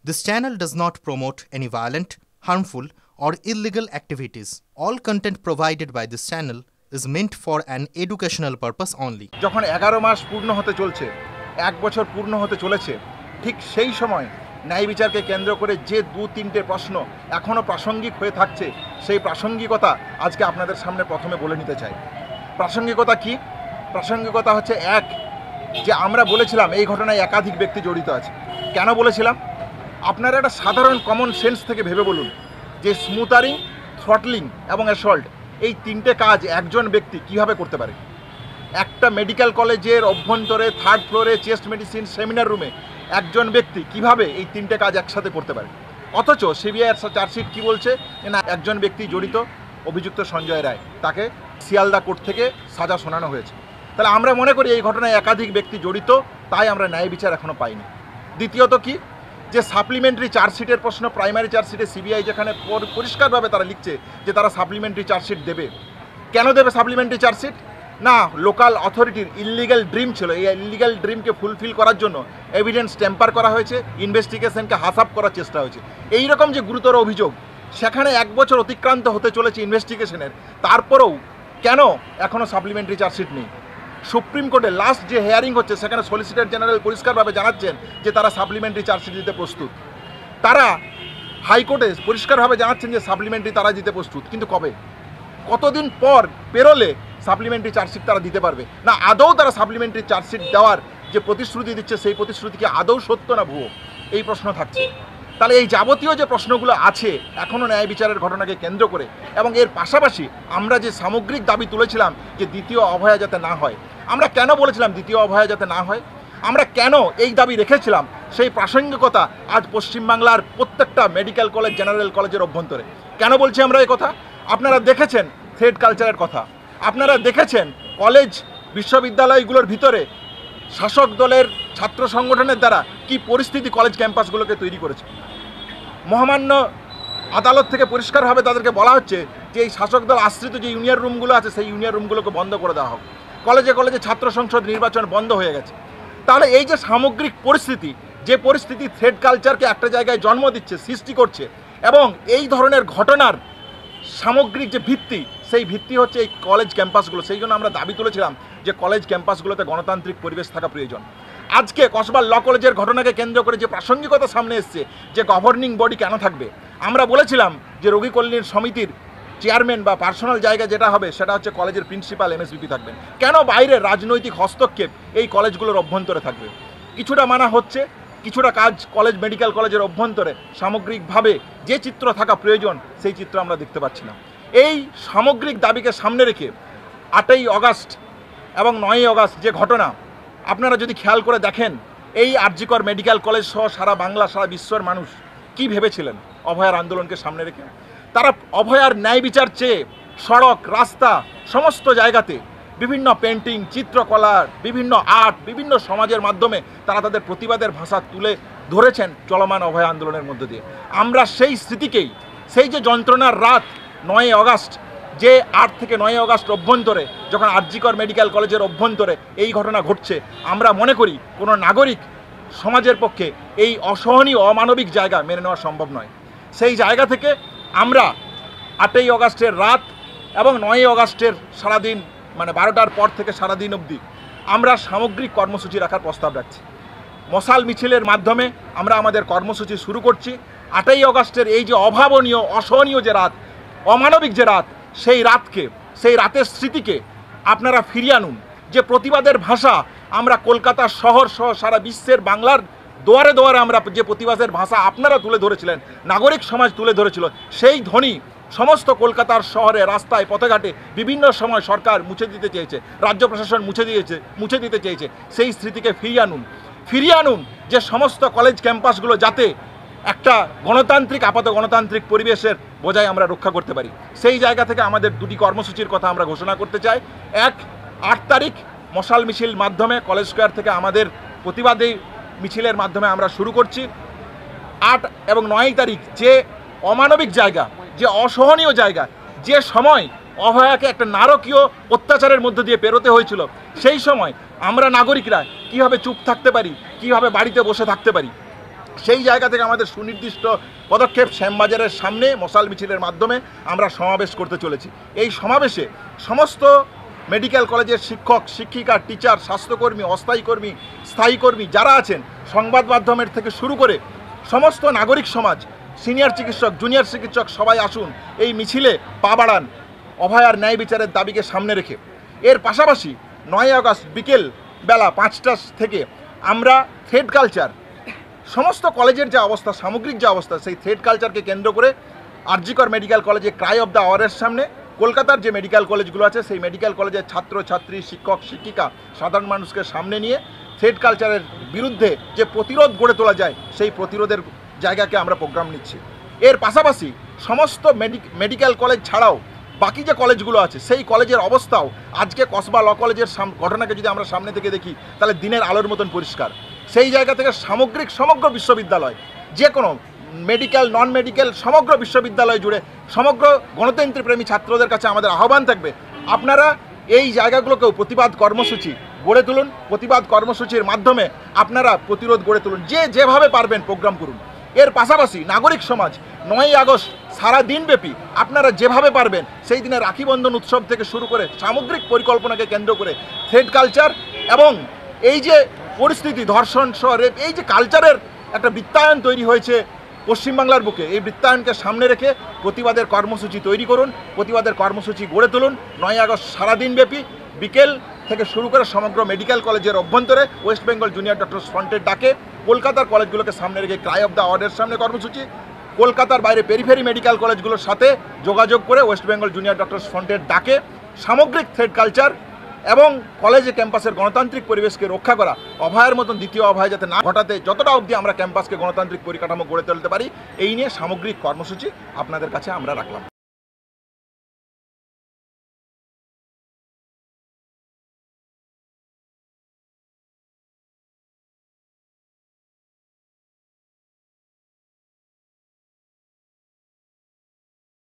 This channel does not promote any violent, harmful, or illegal activities. All content provided by this channel is meant for an educational purpose only. যখন 11 মাস পূর্ণ হতে চলছে, 1 বছর পূর্ণ হতে চলেছে, ঠিক সেই সময় ন্যায় বিচারকে কেন্দ্র করে যে 2-3টে প্রশ্ন এখনও প্রাসঙ্গিক হয়ে থাকছে, সেই প্রাসঙ্গিকতা আজকে আপনাদের সামনে প্রথমে বলে নিতে চাই। প্রাসঙ্গিকতা কি? প্রাসঙ্গিকতা হচ্ছে এক, যে আমরা বলেছিলাম এই ঘটনায় একাধিক ব্যক্তি জড়িত আছে। কেন বলেছিলাম? আপনারা একটা সাধারণ কমন সেন্স থেকে ভেবে বলুন যে স্মুথারিং, থ্রটলিং এবং অ্যাসল্ট এই 3টে কাজ একজন ব্যক্তি কিভাবে করতে পারে? একটা মেডিকেল কলেজের অভ্যন্তরে 3rd ফ্লোরে চেস্ট মেডিসিন সেমিনার রুমে একজন ব্যক্তি কিভাবে এই 3টে কাজ একসাথে করতে পারে? অথচ সিবিআইয়ের চার্জশিট কি বলছে? না, একজন ব্যক্তি জড়িত, অভিযুক্ত সঞ্জয় রায়, তাকে শিয়ালদা কোর্ট থেকে সাজা শোনানো হয়েছে। তাহলে আমরা মনে করি এই ঘটনায় একাধিক ব্যক্তি জড়িত, তাই আমরা ন্যায় বিচার এখনও পাইনি। দ্বিতীয়ত কি, যে সাপ্লিমেন্টারি চার্জশিটের প্রশ্ন প্রাইমারি চার্জশিটে সিবিআই যেখানে পরিষ্কারভাবে তারা লিখছে যে তারা সাপ্লিমেন্টারি চার্জশিট দেবে। কেন দেবে সাপ্লিমেন্টারি চার্জশিট? না, লোকাল অথরিটির ইললিগাল ড্রিম ছিল, এই ইললিগাল ড্রিমকে ফুলফিল করার জন্য এভিডেন্স টেম্পার করা হয়েছে, ইনভেস্টিগেশনকে হাসাপ করার চেষ্টা হয়েছে। এই রকম যে গুরুতর অভিযোগ, সেখানে 1 বছর অতিক্রান্ত হতে চলেছে ইনভেস্টিগেশনের, তারপরেও কেন এখনও সাপ্লিমেন্টারি চার্জশিট নেই? সুপ্রিম কোর্টে লাস্ট যে হিয়ারিং হচ্ছে সেখানে সলিসিটর জেনারেল পরিষ্কারভাবে জানাচ্ছেন যে তারা সাপ্লিমেন্টারি চার্জশিট দিতে প্রস্তুত। তারা হাইকোর্টে পরিষ্কারভাবে জানাচ্ছেন যে সাপ্লিমেন্টারি তারা দিতে প্রস্তুত, কিন্তু কবে, কতদিন পর পেরোলে সাপ্লিমেন্টারি চার্জশিট তারা দিতে পারবে? না, আদৌ তারা সাপ্লিমেন্টারি চার্জশিট দেওয়ার যে প্রতিশ্রুতি দিচ্ছে সেই প্রতিশ্রুতি কি আদৌ সত্য না ভুয়ো, এই প্রশ্ন থাকছে। তাহলে এই যাবতীয় যে প্রশ্নগুলো আছে এখনও ন্যায় বিচারের ঘটনাকে কেন্দ্র করে, এবং এর পাশাপাশি আমরা যে সামগ্রিক দাবি তুলেছিলাম যে দ্বিতীয় অভয়া যাতে না হয়, আমরা কেন বলেছিলাম দ্বিতীয় অভয়া যাতে না হয়, আমরা কেন এই দাবি রেখেছিলাম, সেই প্রাসঙ্গিকতা আজ পশ্চিমবাংলার প্রত্যেকটা মেডিকেল কলেজ, জেনারেল কলেজের অভ্যন্তরে। কেন বলছি আমরা এই কথা? আপনারা দেখেছেন থ্রেড কালচারের কথা, আপনারা দেখেছেন কলেজ বিশ্ববিদ্যালয়গুলোর ভিতরে শাসক দলের ছাত্র সংগঠনের দ্বারা কি পরিস্থিতি কলেজ ক্যাম্পাসগুলোকে তৈরি করেছে। মহামান্য আদালত থেকে পরিষ্কারভাবে তাদেরকে বলা হচ্ছে যে এই শাসক দল আশ্রিত যে ইউনিয়ন রুমগুলো আছে সেই ইউনিয়ন রুমগুলোকে বন্ধ করে দেওয়া হোক। কলেজে কলেজে ছাত্র সংসদ নির্বাচন বন্ধ হয়ে গেছে। তাহলে এই যে সামগ্রিক পরিস্থিতি, যে পরিস্থিতি থ্রেড কালচারকে একটা জায়গায় জন্ম দিচ্ছে, সৃষ্টি করছে, এবং এই ধরনের ঘটনার সামগ্রিক যে ভিত্তি, সেই ভিত্তি হচ্ছে এই কলেজ ক্যাম্পাসগুলো। সেই জন্য আমরা দাবি তুলেছিলাম যে কলেজ ক্যাম্পাসগুলোতে গণতান্ত্রিক পরিবেশ থাকা প্রয়োজন। আজকে কসবা ল কলেজের ঘটনাকে কেন্দ্র করে যে প্রাসঙ্গিকতা সামনে এসছে, যে গভর্নিং বডি কেন থাকবে, আমরা বলেছিলাম যে রোগী কল্যাণ সমিতির চেয়ারম্যান বা পার্সোনাল জায়গা যেটা হবে সেটা হচ্ছে কলেজের প্রিন্সিপাল, এমএসবিপি থাকবেন। কেন বাইরে রাজনৈতিক হস্তক্ষেপ এই কলেজগুলোর অভ্যন্তরে থাকবে? কিছুটা মানা হচ্ছে, কিছুটা কাজ কলেজ, মেডিকেল কলেজের অভ্যন্তরে সামগ্রিকভাবে যে চিত্র থাকা প্রয়োজন সেই চিত্র আমরা দেখতে পাচ্ছি না। এই সামগ্রিক দাবিকে সামনে রেখে 8ই অগাস্ট এবং 9ই অগাস্ট যে ঘটনা, আপনারা যদি খেয়াল করে দেখেন, এই আরজিকর মেডিকেল কলেজ সহ সারা বাংলা, সারা বিশ্বের মানুষ কি ভেবেছিলেন অভয়ার আন্দোলনকে সামনে রেখে? তারা অভয়ার ন্যায় বিচার চেয়ে সড়ক, রাস্তা, সমস্ত জায়গাতে বিভিন্ন পেন্টিং, চিত্রকলা, বিভিন্ন আর্ট, বিভিন্ন সমাজের মাধ্যমে তারা তাদের প্রতিবাদের ভাষা তুলে ধরেছেন চলমান অভয়া আন্দোলনের মধ্য দিয়ে। আমরা সেই স্মৃতিকেই, সেই যে যন্ত্রণার রাত 9ই অগাস্ট, যে 8 থেকে 9ই অগাস্ট অভ্যন্তরে যখন আরজিকর মেডিকেল কলেজের অভ্যন্তরে এই ঘটনা ঘটছে, আমরা মনে করি কোনো নাগরিক সমাজের পক্ষে এই অসহনীয়, অমানবিক জায়গা মেনে নেওয়া সম্ভব নয়। সেই জায়গা থেকে আমরা 8ই অগাস্টের রাত এবং 9ই অগাস্টের সারাদিন, মানে 12টার পর থেকে সারাদিন অবধি আমরা সামগ্রিক কর্মসূচি রাখার প্রস্তাব রাখছি। মশাল মিছিলের মাধ্যমে আমরা আমাদের কর্মসূচি শুরু করছি। 8ই অগাস্টের এই যে অভাবনীয়, অসহনীয় যে রাত, অমানবিক যে রাত, সেই রাতকে, সেই রাতের স্মৃতিকে আপনারা ফিরিয়ে আনুন। যে প্রতিবাদের ভাষা আমরা কলকাতা শহর সহ সারা বিশ্বের বাংলার দুয়ারে দুয়ারে আমরা যে প্রতিবাদের ভাষা আপনারা তুলে ধরেছিলেন, নাগরিক সমাজ তুলে ধরেছিল, সেই ধ্বনি সমস্ত কলকাতার শহরে, রাস্তায়, পথেঘাটে বিভিন্ন সময় সরকার মুছে দিতে চেয়েছে, রাজ্য প্রশাসন মুছে দিতে চেয়েছে। সেই স্মৃতিকে ফিরিয়ে আনুন যে সমস্ত কলেজ ক্যাম্পাসগুলো যাতে একটা গণতান্ত্রিক, আপাত গণতান্ত্রিক পরিবেশের বজায় আমরা রক্ষা করতে পারি। সেই জায়গা থেকে আমাদের 2টি কর্মসূচির কথা আমরা ঘোষণা করতে চাই। 8 তারিখ মশাল মিছিল মাধ্যমে কলেজ স্কোয়ার থেকে আমাদের প্রতিবাদী মিছিলের মাধ্যমে আমরা শুরু করছি। 8 এবং 9 তারিখ যে অমানবিক জায়গা, যে অসহনীয় জায়গা, যে সময় অভয়াকে একটা নারকীয় অত্যাচারের মধ্য দিয়ে পেরোতে হয়েছিল, সেই সময় আমরা নাগরিকরা কীভাবে চুপ থাকতে পারি, কীভাবে বাড়িতে বসে থাকতে পারি? সেই জায়গা থেকে আমাদের সুনির্দিষ্ট পদক্ষেপ শ্যামবাজারের সামনে মশাল মিছিলের মাধ্যমে আমরা সমাবেশ করতে চলেছি। এই সমাবেশে সমস্ত মেডিকেল কলেজের শিক্ষক, শিক্ষিকা, টিচার, স্বাস্থ্যকর্মী, অস্থায়ী কর্মী, স্থায়ী কর্মী যারা আছেন, সংবাদ মাধ্যমের থেকে শুরু করে সমস্ত নাগরিক সমাজ, সিনিয়র চিকিৎসক, জুনিয়র চিকিৎসক সবাই আসুন, এই মিছিলে পা বাড়ান অভয়ার ন্যায় বিচারের দাবিকে সামনে রেখে। এর পাশাপাশি 9 আগস্ট বিকেল বেলা 5টা থেকে আমরা থ্রেড কালচার, সমস্ত কলেজের যে অবস্থা, সামগ্রিক যে অবস্থা, সেই থ্রেড কালচারকে কেন্দ্র করে আরজিকর মেডিকেল কলেজে ক্রাই অফ দ্য আওয়ারের সামনে, কলকাতার যে মেডিকেল কলেজগুলো আছে সেই মেডিকেল কলেজের ছাত্র ছাত্রী, শিক্ষক শিক্ষিকা, সাধারণ মানুষকে সামনে নিয়ে থ্রেড কালচারের বিরুদ্ধে যে প্রতিরোধ গড়ে তোলা যায় সেই প্রতিরোধের জায়গাকে আমরা প্রোগ্রাম নিচ্ছি। এর পাশাপাশি সমস্ত মেডিকেল কলেজ ছাড়াও বাকি যে কলেজগুলো আছে সেই কলেজের অবস্থাও আজকে কসবা ল কলেজের ঘটনাকে যদি আমরা সামনে থেকে দেখি তাহলে দিনের আলোর মতন পরিষ্কার। সেই জায়গা থেকে সামগ্রিক সমগ্র বিশ্ববিদ্যালয়, যে কোনো মেডিকেল, নন মেডিকেল, সমগ্র বিশ্ববিদ্যালয় জুড়ে সমগ্র গণতন্ত্রপ্রেমী ছাত্রদের কাছে আমাদের আহ্বান থাকবে, আপনারা এই জায়গাগুলোকেও প্রতিবাদ কর্মসূচি গড়ে তুলুন। প্রতিবাদ কর্মসূচির মাধ্যমে আপনারা প্রতিরোধ গড়ে তুলুন, যেভাবে পারবেন প্রোগ্রাম করুন। এর পাশাপাশি নাগরিক সমাজ 9 আগস্ট সারা দিনব্যাপী আপনারা যেভাবে পারবেন সেই দিনে রাখি বন্ধন উৎসব থেকে শুরু করে সামগ্রিক পরিকল্পনাকে কেন্দ্র করে থ্রেড কালচার এবং এই যে পরিস্থিতি, ধর্ষণ সহ রেপ, এই যে কালচারের একটা বৃত্তায়ন তৈরি হয়েছে পশ্চিমবাংলার বুকে, এই বৃত্তায়নকে সামনে রেখে প্রতিবাদের কর্মসূচি তৈরি করুন, প্রতিবাদের কর্মসূচি গড়ে তুলুন। 9 আগস্ট সারাদিনব্যাপী বিকেল থেকে শুরু করে সমগ্র মেডিকেল কলেজের অভ্যন্তরে ওয়েস্ট বেঙ্গল জুনিয়র ডক্টরস ফ্রন্টের ডাকে কলকাতার কলেজগুলোকে সামনে রেখে ক্রাই অফ দ্য আওয়ারের সামনে কর্মসূচি, কলকাতার বাইরে পেরিফেরি মেডিকেল কলেজগুলোর সাথে যোগাযোগ করে ওয়েস্ট বেঙ্গল জুনিয়র ডক্টরস ফ্রন্টের ডাকে সামগ্রিক থ্রেড কালচার এবং কলেজে ক্যাম্পাসের গণতান্ত্রিক পরিবেশকে রক্ষা করা, অভয়ের মতন দ্বিতীয় অভয় যাতে না ঘটাতে যতটা অবধি আমরা ক্যাম্পাসকে গণতান্ত্রিক পরিকাঠামো গড়ে তুলতে পারি, এই নিয়ে সামগ্রিক কর্মসূচি আপনাদের কাছে আমরা রাখলাম।